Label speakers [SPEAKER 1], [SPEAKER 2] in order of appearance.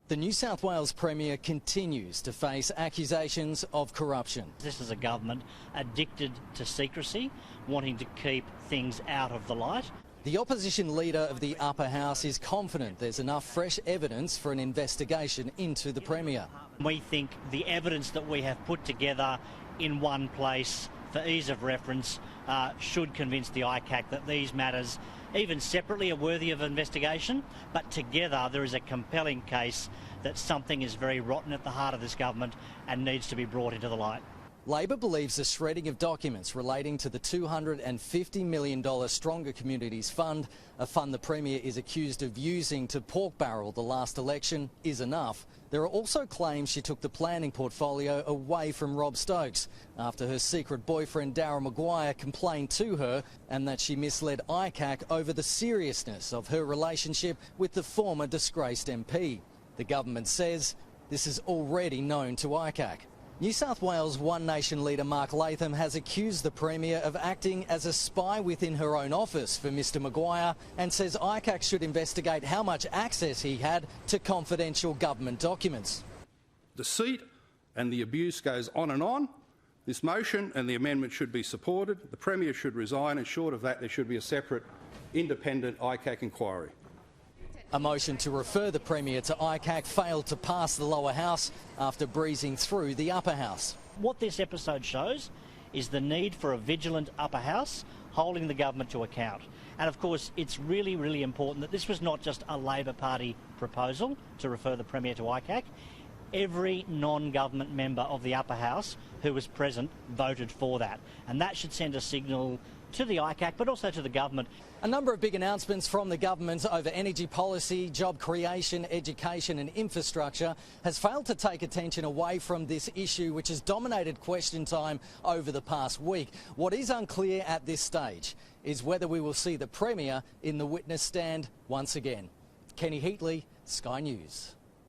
[SPEAKER 1] The New South Wales Premier continues to face accusations of corruption.
[SPEAKER 2] This is a government addicted to secrecy, wanting to keep things out of the light.
[SPEAKER 1] The opposition leader of the upper house is confident there's enough fresh evidence for an investigation into the Premier.
[SPEAKER 2] We think the evidence that we have put together in one place for ease of reference should convince the ICAC that these matters, even separately, are worthy of investigation, but together there is a compelling case that something is very rotten at the heart of this government and needs to be brought into the light.
[SPEAKER 1] Labor believes the shredding of documents relating to the $250 million Stronger Communities Fund, a fund the Premier is accused of using to pork barrel the last election, is enough. There are also claims she took the planning portfolio away from Rob Stokes after her secret boyfriend Darryl Maguire complained to her, and that she misled ICAC over the seriousness of her relationship with the former disgraced MP. The government says this is already known to ICAC. New South Wales One Nation leader Mark Latham has accused the Premier of acting as a spy within her own office for Mr Maguire, and says ICAC should investigate how much access he had to confidential government documents.
[SPEAKER 3] Deceit and the abuse goes on and on. This motion and the amendment should be supported. The Premier should resign, and short of that there should be a separate independent ICAC inquiry.
[SPEAKER 1] A motion to refer the Premier to ICAC failed to pass the lower house after breezing through the upper house.
[SPEAKER 2] What this episode shows is the need for a vigilant upper house holding the government to account. And of course, it's really, really important that this was not just a Labor Party proposal to refer the Premier to ICAC. Every non-government member of the upper house who was present voted for that. And that should send a signal to the ICAC, but also to the government.
[SPEAKER 1] A number of big announcements from the government over energy policy, job creation, education and infrastructure has failed to take attention away from this issue, which has dominated question time over the past week. What is unclear at this stage is whether we will see the Premier in the witness stand once again. Kenny Heatley, Sky News.